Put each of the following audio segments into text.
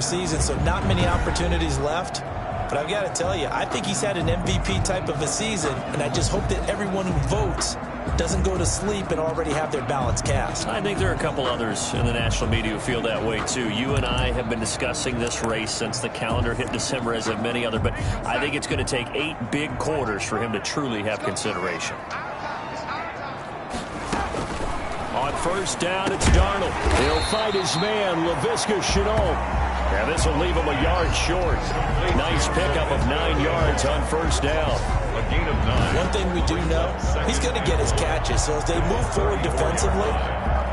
season, so not many opportunities left. But I've got to tell you, I think he's had an MVP type of a season, and I just hope that everyone who votes doesn't go to sleep and already have their ballots cast. I think there are a couple others in the national media who feel that way too. You and I have been discussing this race since the calendar hit December, as have many other, but I think it's going to take 8 big quarters for him to truly have consideration. On first down, it's Darnold. He'll fight his man, Laviska Shenault. And this will leave him a yard short. Nice pickup of 9 yards on first down. A gain of 9. One thing we do know, he's going to get his catches. So as they move forward defensively,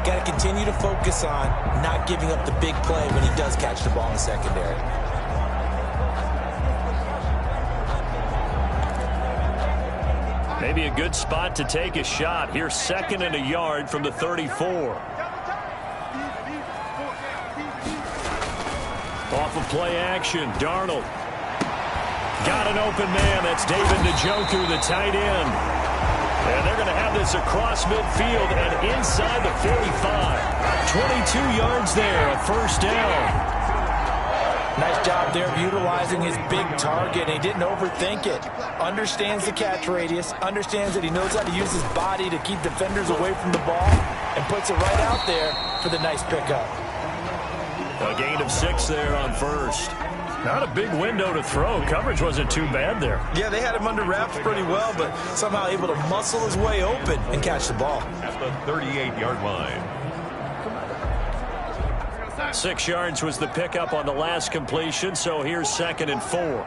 got to continue to focus on not giving up the big play when he does catch the ball in the secondary. Maybe a good spot to take a shot. Here's 2nd and a yard from the 34. Off of play action, Darnold. Got an open man. That's David Njoku, the tight end. And they're going to have this across midfield and inside the 45. 22 yards there, a first down. Nice job there of utilizing his big target. He didn't overthink it. Understands the catch radius. Understands that he knows how to use his body to keep defenders away from the ball. And puts it right out there for the nice pickup. A gain of 6 there on first. Not a big window to throw. Coverage wasn't too bad there. Yeah, they had him under wraps pretty well, but somehow able to muscle his way open and catch the ball. At the 38-yard line. 6 yards was the pickup on the last completion, so here's 2nd and 4.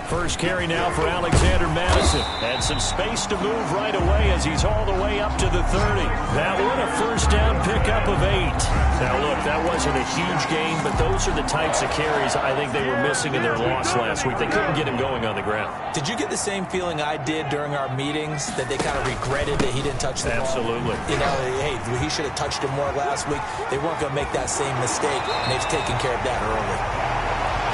First carry now for Alexander Madison. And some space to move right away as he's all the way up to the 30. That one a first down pickup of 8. Now look, that wasn't a huge gain, but those are the types of carries I think they were missing in their loss last week. They couldn't get him going on the ground. Did you get the same feeling I did during our meetings, that they kind of regretted that he didn't touch the ball? Absolutely. You know, hey, he should have touched him more last week. They weren't going to make that same mistake, and they've taken care of that early.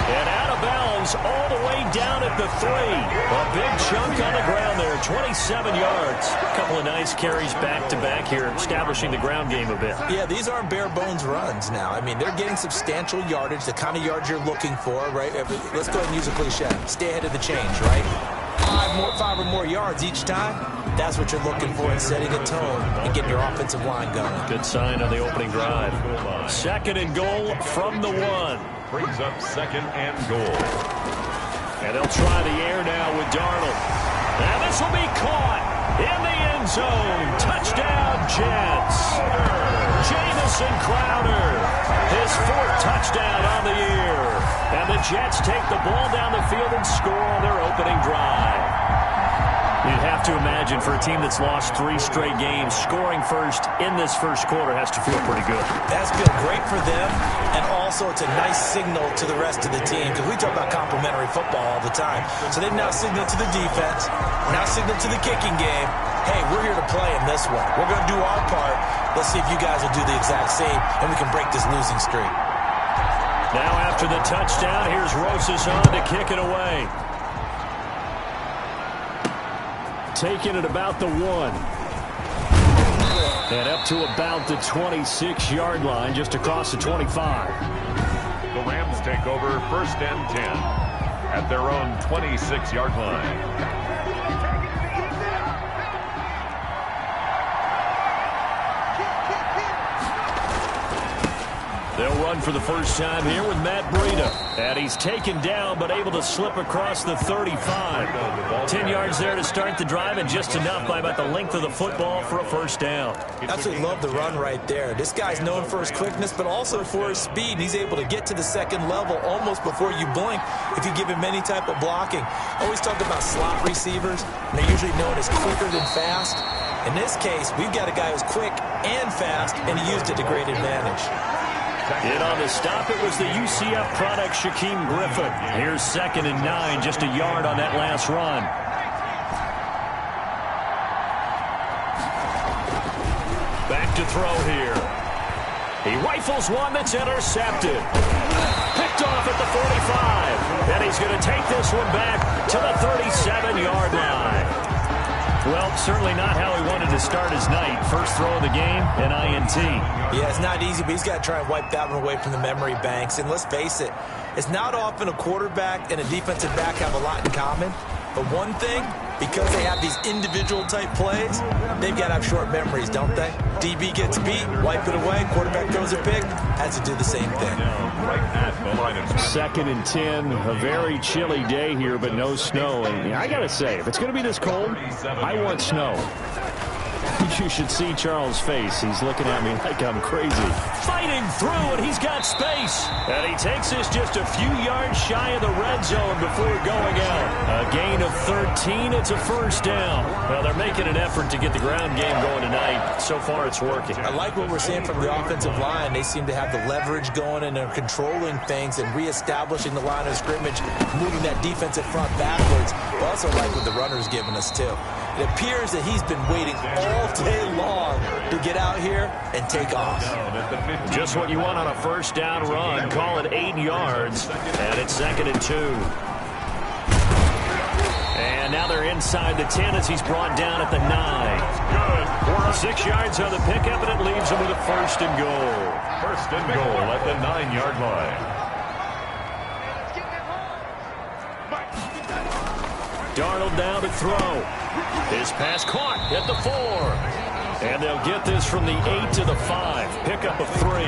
And out of bounds all the way down at the 3. A big chunk on the ground there, 27 yards. A couple of nice carries back-to-back here, establishing the ground game a bit. Yeah, these aren't bare-bones runs now. I mean, they're getting substantial yardage, the kind of yards you're looking for, right? Let's go ahead and use a cliche. Stay ahead of the change, right? 5 or more yards each time. That's what you're looking for in setting a tone and getting your offensive line going. Good sign on the opening drive. 2nd and goal from the 1. Brings up 2nd and goal. And they'll try the air now with Darnold. And this will be caught in the end zone. Touchdown, Jets. Jamison Crowder, his 4th touchdown on the year. And the Jets take the ball down the field and score on their opening drive. You'd have to imagine for a team that's lost 3 straight games, scoring first in this first quarter has to feel pretty good. That's feel great for them, and also it's a nice signal to the rest of the team, because we talk about complimentary football all the time. So they've now signaled to the defense, now signaled to the kicking game, hey, we're here to play in this one. We're going to do our part. Let's see if you guys will do the exact same, and we can break this losing streak. Now after the touchdown, here's Rosas on to kick it away. Taking it about the 1. And up to about the 26-yard line, just across the 25. The Rams take over 1st and 10 at their own 26-yard line. They'll run for the first time here with Matt Breida. And he's taken down, but able to slip across the 35. 10 yards there to start the drive, and just enough by about the length of the football for a first down. Absolutely love the run right there. This guy's known for his quickness, but also for his speed. He's able to get to the 2nd level almost before you blink if you give him any type of blocking. Always talk about slot receivers, and they're usually known as quicker than fast. In this case, we've got a guy who's quick and fast, and he used it to great advantage. In on the stop, it was the UCF product, Shaquem Griffin. Here's 2nd and 9, just a yard on that last run. Back to throw here. He rifles one that's intercepted. Picked off at the 45. 45. And he's going to take this one back to the 37-yard line. Well, certainly not how he wanted to start his night. First throw of the game, an INT. Yeah, it's not easy, but he's got to try and wipe that one away from the memory banks. And let's face it, it's not often a quarterback and a defensive back have a lot in common. But one thing, because they have these individual type plays, they've got to have short memories, don't they? DB gets beat, wipe it away, quarterback throws a pick, has to do the same thing. Second and 10, a very chilly day here, but no snow. And I got to say, if it's going to be this cold, I want snow. You should see Charles' face. He's looking at me like I'm crazy. Fighting through, and he's got space. And he takes this just a few yards shy of the red zone before going out. A gain of 13. It's a first down. Well, they're making an effort to get the ground game going tonight. So far, it's working. I like what we're seeing from the offensive line. They seem to have the leverage going and are controlling things and reestablishing the line of scrimmage, moving that defensive front backwards. I also like what the runner's giving us, too. It appears that he's been waiting all day long to get out here and take off. Just what you want on a first down run. Call it 8 yards, and it's second and 2. And now they're inside the 10 as he's brought down at the 9. 6 yards on the pickup, and it leaves him with a first and goal. First and goal at the 9-yard line. Darnold down to throw. His pass caught at the 4. And they'll get this from the 8 to the 5. Pickup of 3.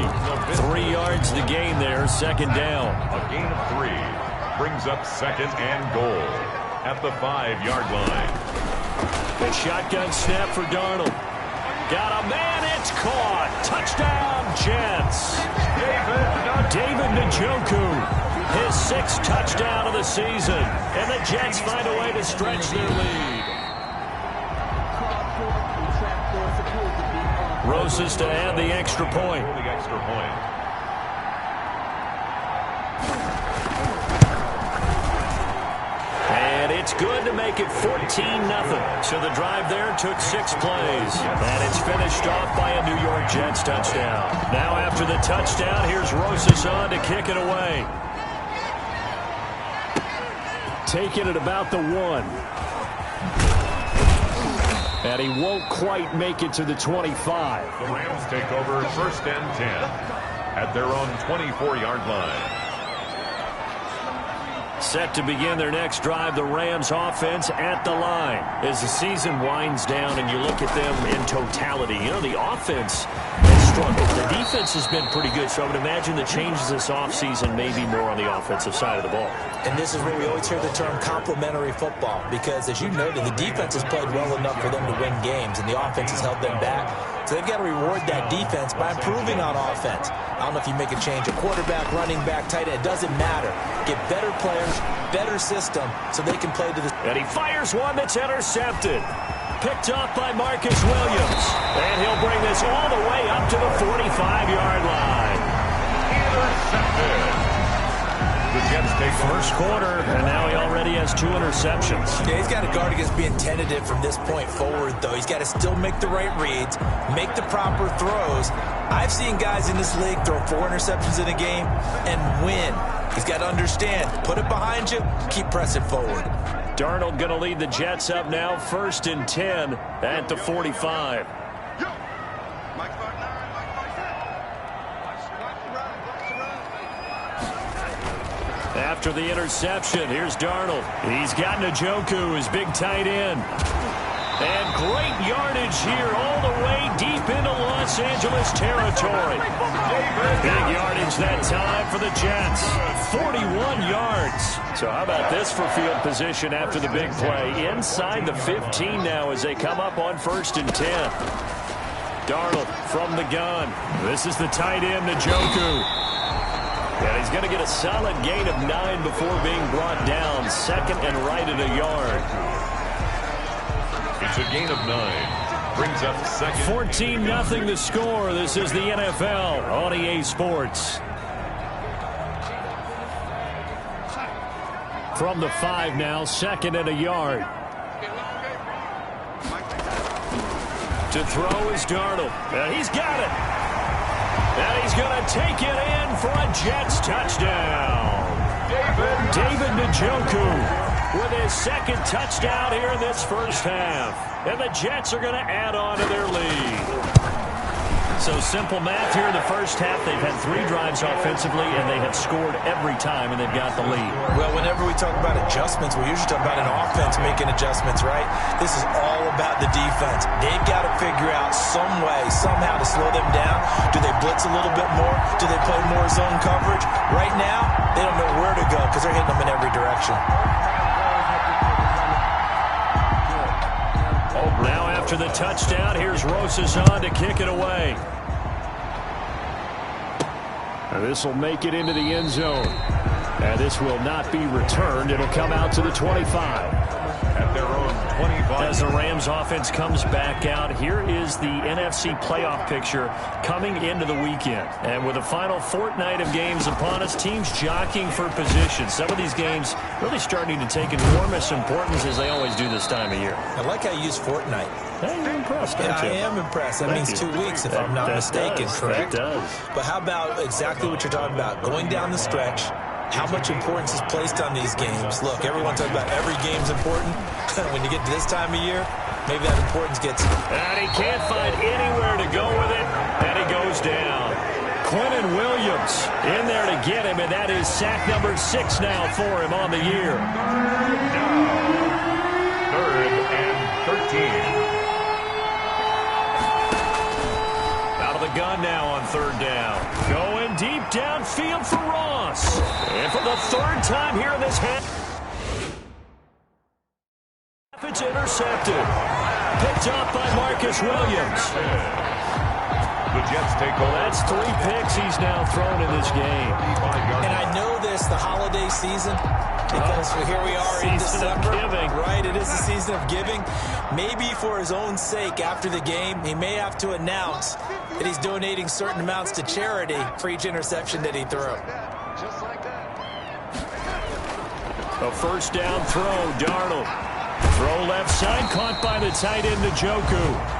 3 yards to gain there, second down. A gain of 3 brings up second and goal at the 5-yard line. A shotgun snap for Darnold. Got a man, it's caught. Touchdown, Jets. David Njoku. His 6th touchdown of the season. And the Jets find a way to stretch their lead. Rosas to add the extra point. And it's good to make it 14-0. So the drive there took 6 plays. And it's finished off by a New York Jets touchdown. Now after the touchdown, here's Rosas on to kick it away. Taking it about the 1. And he won't quite make it to the 25. The Rams take over first and 10 at their own 24-yard line. Set to begin their next drive, the Rams offense at the line. As the season winds down and you look at them in totality, you know, the offense has struggled. The defense has been pretty good, so I would imagine the changes this offseason may be more on the offensive side of the ball. And this is where we always hear the term complementary football, because as you noted, the defense has played well enough for them to win games, and the offense has held them back. So they've got to reward that defense by improving on offense. I don't know if you make a change, a quarterback, running back, tight end, it doesn't matter. Get better players, better system, so they can play to the... And he fires one that's intercepted. Picked off by Marcus Williams. And he'll bring this all the way up to the 45-yard line. Intercepted. The Jets take first quarter, and now he already has 2 interceptions. Yeah, he's got to guard against being tentative from this point forward, though. He's got to still make the right reads, make the proper throws. I've seen guys in this league throw 4 interceptions in a game and win. He's got to understand, put it behind you, keep pressing forward. Darnold going to lead the Jets up now, first and 10 at the 45. After the interception, here's Darnold. He's got Njoku, his big tight end. And great yardage here all the way deep into Los Angeles territory. Big yardage that time for the Jets. 41 yards. So how about this for field position after the big play? Inside the 15 now as they come up on first and 10. Darnold from the gun. This is the tight end, Njoku. And he's going to get a solid gain of 9 before being brought down. Second and right at a yard. It's a gain of 9. Brings up second. 14-0 the score. This is the NFL on EA Sports. From the 5 now, second and a yard. To throw is Darnold. And he's got it. And he's going to take it in for a Jets touchdown. David Njoku. with his second touchdown here in this first half. And the Jets are going to add on to their lead. So simple math here in the first half. They've had 3 drives offensively, and they have scored every time, and they've got the lead. Well, whenever we talk about adjustments, we usually talk about an offense making adjustments, right? This is all about the defense. They've got to figure out some way, somehow to slow them down. Do they blitz a little bit more? Do they play more zone coverage? Right now, they don't know where to go because they're hitting them in every direction. Now after the touchdown, here's Rosazon to kick it away. This will make it into the end zone. And this will not be returned. It'll come out to the 25. At their own 25. As the Rams offense comes back out, here is the NFC playoff picture coming into the weekend. And with the final fortnight of games upon us, teams jockeying for position. Some of these games really starting to take enormous importance as they always do this time of year. I like how you use fortnight. Hey, you're impressed, aren't Yeah, you? I am impressed. That Thank means you. 2 weeks, if I'm not mistaken, correct? It does. But how about exactly what you're talking about? Going down the stretch, how much importance is placed on these games? Look, everyone talks about every game's important. When you get to this time of year, maybe that importance gets... And he can't find anywhere to go with it, and he goes down. Quinnen Williams in there to get him, and that is sack number 6 now for him on the year. Now, 3rd and 13. Gun now on 3rd down. Going deep downfield for Ross. And for the 3rd time here in this half, it's intercepted. Picked up by Marcus Williams. The Jets take over. Well, that's 3 picks he's now thrown in this game. And I know this, the holiday season, because here we are in Season of December. giving. Right, it is the season of giving. Maybe for his own sake, after the game, he may have to announce that he's donating certain amounts to charity for each interception that he threw. A 1st down throw, Darnold. Throw left side, caught by the tight end, Njoku.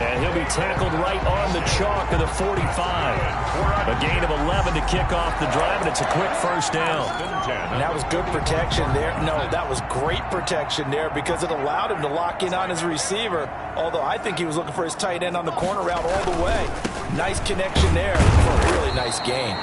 And he'll be tackled right on the chalk of the 45. A gain of 11 to kick off the drive, and it's a quick 1st down. And that was good protection there. No, that was great protection there because it allowed him to lock in on his receiver. Although I think he was looking for his tight end on the corner route all the way. Nice connection there for a really nice gain.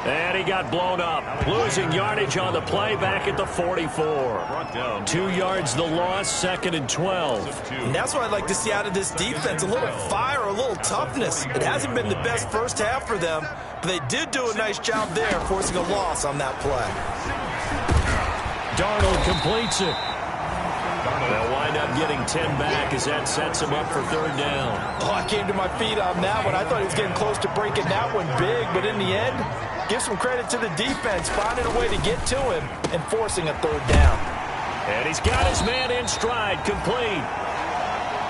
And he got blown up. Losing yardage on the play back at the 44. 2 yards the loss, 2nd and 12. And that's what I'd like to see out of this defense. A little fire, a little toughness. It hasn't been the best first half for them, but they did do a nice job there, forcing a loss on that play. Darnold completes it. They'll wind up getting 10 back as that sets him up for 3rd down. Oh, I came to my feet on that one. I thought he was getting close to breaking that one big, but in the end, give some credit to the defense, finding a way to get to him and forcing a 3rd down. And he's got his man in stride, complete.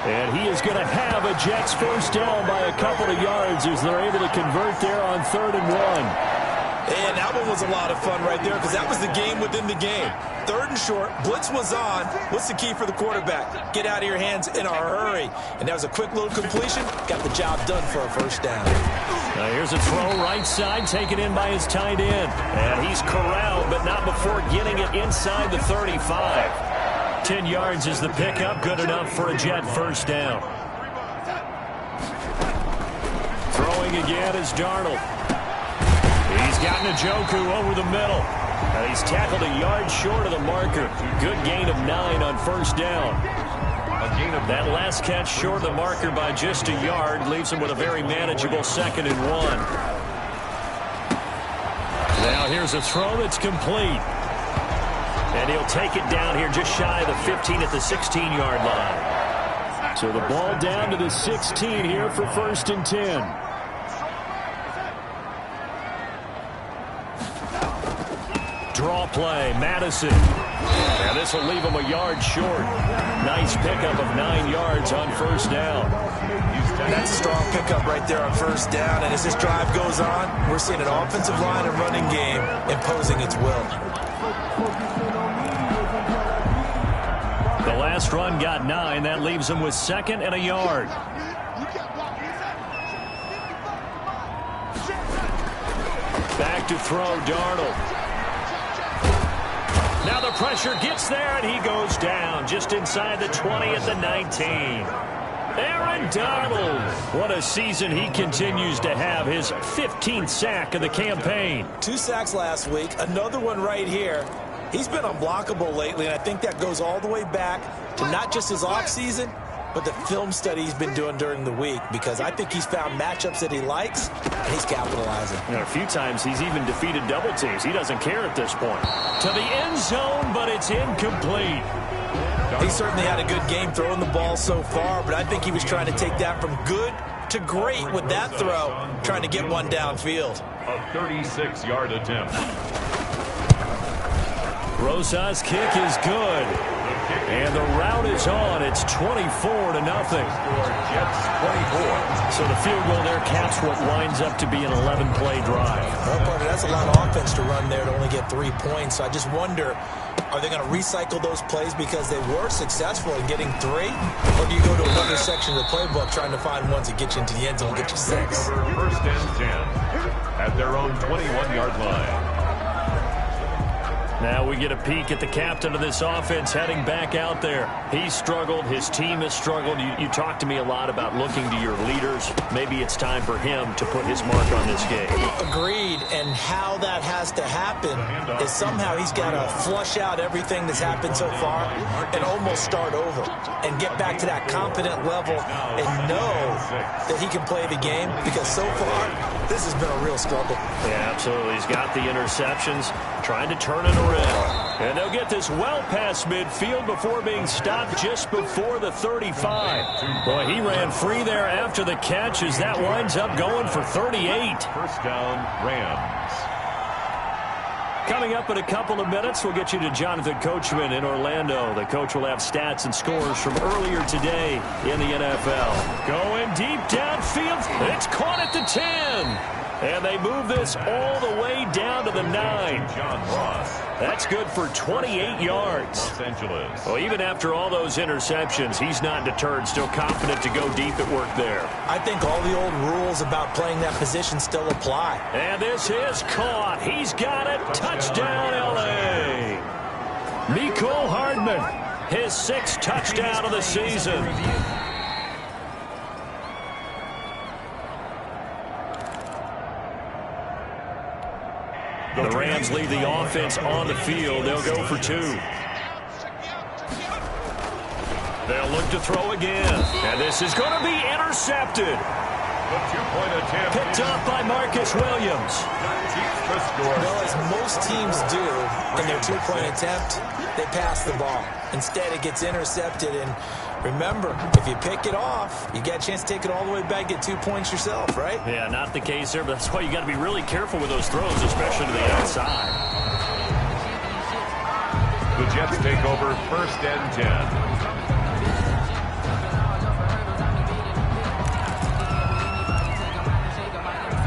And he is going to have a Jets 1st down by a couple of yards as they're able to convert there on 3rd and 1. And that one was a lot of fun right there because that was the game within the game. 3rd and short, blitz was on. What's the key for the quarterback? Get out of your hands in a hurry. And that was a quick little completion. Got the job done for a 1st down. Now here's a throw right side, taken in by his tight end. And he's corralled, but not before getting it inside the 35. 10 yards is the pickup, good enough for a Jet 1st down. Throwing again is Darnold. He's got Njoku over the middle. And he's tackled a yard short of the marker. Good gain of 9 on 1st down. That last catch short of the marker by just a yard leaves him with a very manageable 2nd and 1. Now here's a throw that's complete. And he'll take it down here just shy of the 15 at the 16-yard line. So the ball down to the 16 here for 1st and 10. Draw play, Madison. And this will leave him a yard short. Nice pickup of 9 yards on 1st down. That's a strong pickup right there on 1st down. And as this drive goes on, we're seeing an offensive line and running game imposing its will. The last run got 9. That leaves him with 2nd and a yard. Back to throw, Darnold. Now the pressure gets there, and he goes down just inside the 20 at the 19. Aaron Donald. What a season he continues to have. His 15th sack of the campaign. 2 sacks last week. Another one right here. He's been unblockable lately, and I think that goes all the way back to not just his offseason, but the film study he's been doing during the week, because I think he's found matchups that he likes, and he's capitalizing. A few times he's even defeated double teams. He doesn't care at this point. To the end zone, but it's incomplete. He certainly had a good game throwing the ball so far, but I think he was trying to take that from good to great with that throw, trying to get one downfield. A 36-yard attempt. Rosa's kick is good. And the route is on. It's 24-0. Jets 24. So the field goal there caps what winds up to be an 11-play drive. Well, Parker, that's a lot of offense to run there to only get 3 points. So I just wonder, are they going to recycle those plays because they were successful in getting 3? Or do you go to another section of the playbook trying to find ones that get you into the end zone and get you 6? First and 10 at their own 21-yard line. Now we get a peek at the captain of this offense heading back out there. He's struggled. His team has struggled. You talk to me a lot about looking to your leaders. Maybe it's time for him to put his mark on this game. Agreed. And how that has to happen is somehow he's got to flush out everything that's happened so far and almost start over and get back to that confident level and know that he can play the game, because so far this has been a real struggle. Yeah, absolutely. He's got the interceptions, trying to turn it around. And they'll get this well past midfield before being stopped just before the 35. Boy, he ran free there after the catch as that winds up going for 38. First down, Rams. Coming up in a couple of minutes, we'll get you to Jonathan Coachman in Orlando. The coach will have stats and scores from earlier today in the NFL. Going deep downfield. It's caught at the 10. And they move this all the way down to the 9. John Ross. That's good for 28 yards. Los Angeles. Well, even after all those interceptions, he's not deterred, still confident to go deep at work there. I think all the old rules about playing that position still apply. And this is caught. He's got it. Touchdown, L.A. Mecole Hardman, his 6th touchdown of the season. The Rams leave the offense on the field. They'll go for 2. They'll look to throw again. And this is going to be intercepted. The 2-point attempt. Picked up by Marcus Williams. Well, as most teams do in their 2-point attempt, they pass the ball. Instead, it gets intercepted. And remember, if you pick it off, you get a chance to take it all the way back, get 2 points yourself, right? Yeah, not the case there, but that's why you got to be really careful with those throws, especially to the outside. The Jets take over first and 10.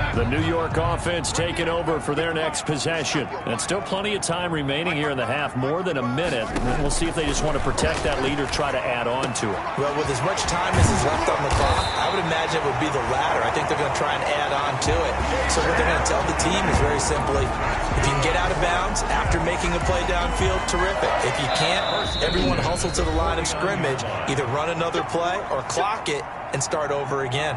The New York offense taking over for their next possession. And still plenty of time remaining here in the half, more than a minute. And we'll see if they just want to protect that lead or try to add on to it. Well, with as much time as is left on the clock, I would imagine it would be the latter. I think they're going to try and add on to it. So what they're going to tell the team is very simply, if you can get out of bounds after making a play downfield, terrific. If you can't, everyone hustle to the line of scrimmage, either run another play or clock it and start over again.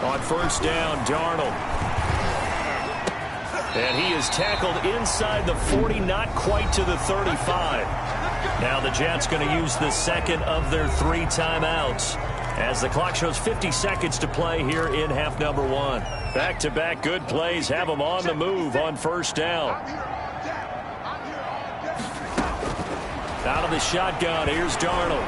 On first down, Darnold. And he is tackled inside the 40, not quite to the 35. Now the Jets going to use the second of their 3 timeouts as the clock shows 50 seconds to play here in half number 1. Back-to-back good plays have them on the move on first down. Out of the shotgun, here's Darnold.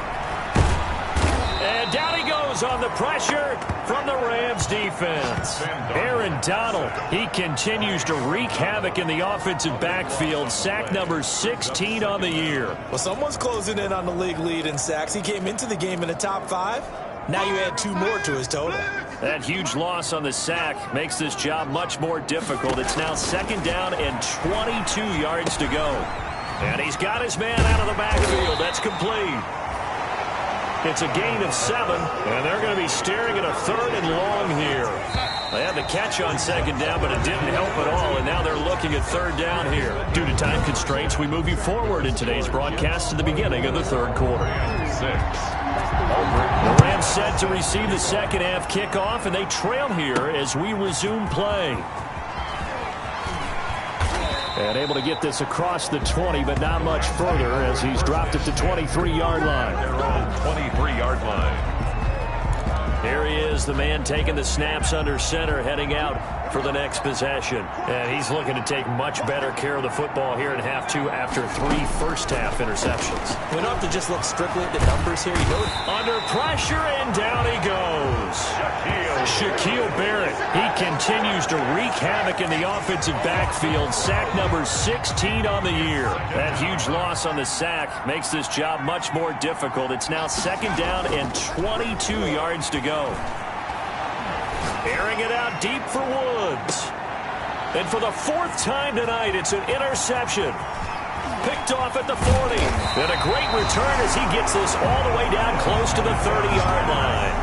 And down he goes on the pressure from the Rams defense. Aaron Donald, he continues to wreak havoc in the offensive backfield. Sack number 16 on the year. Well, someone's closing in on the league lead in sacks. He came into the game in the top 5. Now you add 2 more to his total. That huge loss on the sack makes this job much more difficult. It's now second down and 22 yards to go. And he's got his man out of the backfield. That's complete. It's a gain of 7, and they're going to be staring at a 3rd and long here. They had the catch on 2nd down, but it didn't help at all, and now they're looking at 3rd down here. Due to time constraints, we move you forward in today's broadcast to the beginning of the 3rd quarter. The Rams set to receive the second half kickoff, and they trail here as we resume play. And able to get this across the 20, but not much further as he's dropped at the 23-yard line. Their own 23-yard line. Here he is, the man taking the snaps under center, heading out for the next possession. And he's looking to take much better care of the football here in half 2 after 3 first-half interceptions. We don't have to just look strictly at the numbers here. You know, under pressure, and down he goes. Shaquille Barrett. He continues to wreak havoc in the offensive backfield. Sack number 16 on the year. That huge loss on the sack makes this job much more difficult. It's now 2nd down and 22 yards to go. Airing it out deep for Woods. And for the 4th time tonight, it's an interception. Picked off at the 40. And a great return as he gets this all the way down close to the 30-yard line.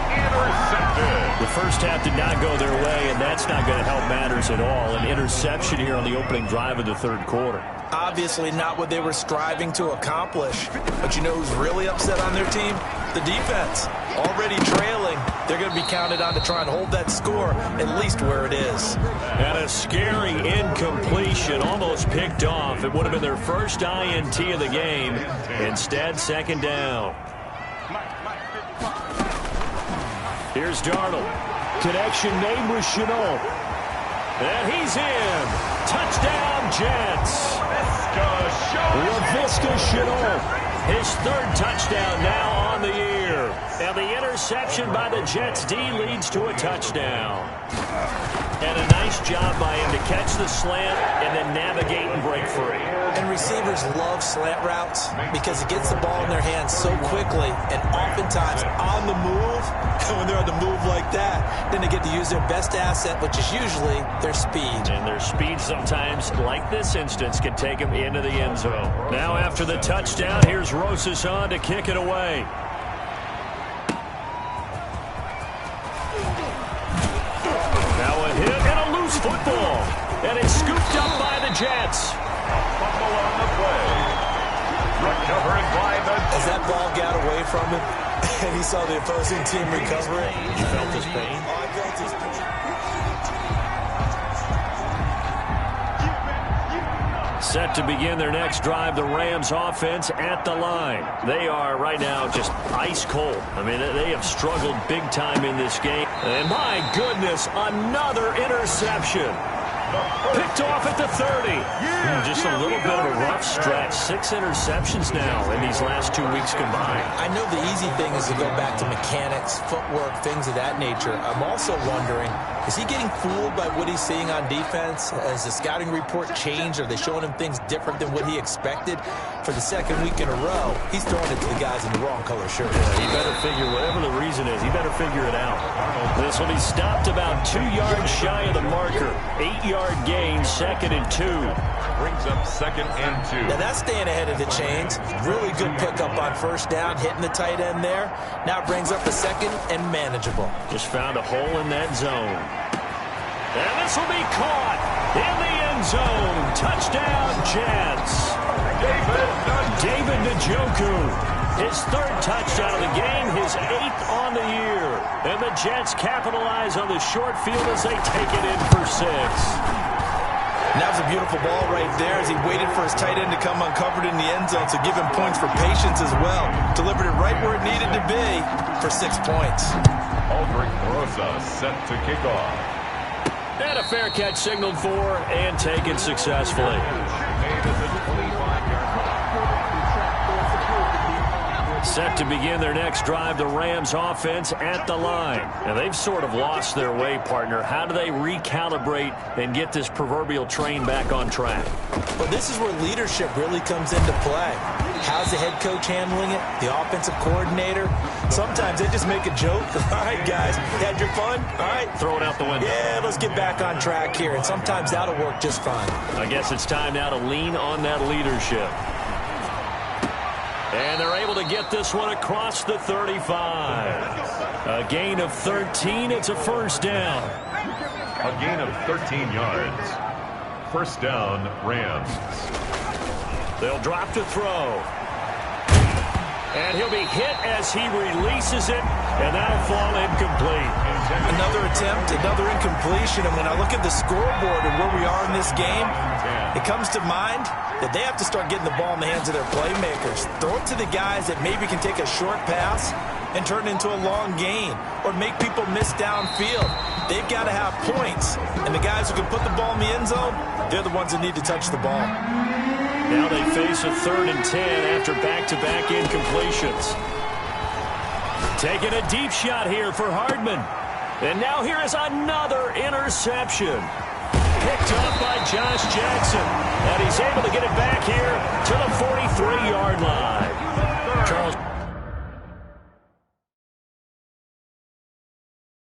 Intercepted. The first half did not go their way, and that's not going to help matters at all. An interception here on the opening drive of the 3rd quarter. Obviously not what they were striving to accomplish. But you know who's really upset on their team? The defense. Already trailing. They're going to be counted on to try and hold that score at least where it is. And a scary incompletion, almost picked off. It would have been their first INT of the game. Instead, 2nd down. Here's Darnold. Connection made with Chenault. And he's in. Touchdown, Jets. Laviska Chenault. His 3rd touchdown now on the year. And the interception by the Jets D leads to a touchdown. And a nice job by him to catch the slant and then navigate and break free. And receivers love slant routes because it gets the ball in their hands so quickly and oftentimes on the move. And when they're on the move like that, then they get to use their best asset, which is usually their speed. And their speed sometimes, like this instance, can take them into the end zone. Now after the touchdown, here's Rosas on to kick it away. Now a hit and a loose football. And it's scooped up by the Jets. Fumble on the play. Recovered by the... As that ball got away from him, and he saw the opposing team recover it. You felt his pain? Oh, I felt his pain. Set to begin their next drive, the Rams offense at the line. They are right now just ice cold. I mean, they have struggled big time in this game. And my goodness, another interception. Picked off at the 30. Just a little bit of a rough stretch. 6 interceptions now in these last 2 weeks combined. I know the easy thing is to go back to mechanics, footwork, things of that nature. I'm also wondering, is he getting fooled by what he's seeing on defense? Has the scouting report changed? Are they showing him things different than what he expected? For the 2nd week in a row, he's throwing it to the guys in the wrong color shirt. Yeah, he better figure, whatever the reason is, he better figure it out. This will be stopped about 2 yards shy of the marker. 8-yard gain, 2nd and 2. Brings up 2nd and 2. Now that's staying ahead of the chains. Really good pickup on 1st down, hitting the tight end there. Now brings up the 2nd and manageable. Just found a hole in that zone. And this will be caught in the end zone. Touchdown, Jets. David Njoku. His 3rd touchdown of the game, his 8th on the year. And the Jets capitalize on the short field as they take it in for 6. And that was a beautiful ball right there as he waited for his tight end to come uncovered in the end zone, so give him points for patience as well. Delivered it right where it needed to be for 6 points. Aldrich Rosa set to kick off. And a fair catch signaled for and taken successfully. Set to begin their next drive, the Rams offense at the line. And they've sort of lost their way, partner. How do they recalibrate and get this proverbial train back on track? Well, this is where leadership really comes into play. How's the head coach handling it? The offensive coordinator? Sometimes they just make a joke. All right, guys, had your fun? All right. Throw it out the window. Yeah, let's get back on track here. And sometimes that'll work just fine. I guess it's time now to lean on that leadership. And they're able to get this one across the 35. A gain of 13. It's a first down. A gain of 13 yards. First down, Rams. They'll drop to throw. And he'll be hit as he releases it, and that'll fall incomplete. Another attempt, another incompletion, and when I look at the scoreboard and where we are in this game, it comes to mind that they have to start getting the ball in the hands of their playmakers. Throw it to the guys that maybe can take a short pass and turn it into a long gain or make people miss downfield. They've got to have points, and the guys who can put the ball in the end zone, they're the ones that need to touch the ball. Now they face a 3rd and 10 after back-to-back incompletions. Taking a deep shot here for Hardman. And now here is another interception. Picked up by Josh Jackson. And he's able to get it back here to the 43-yard line. Charles.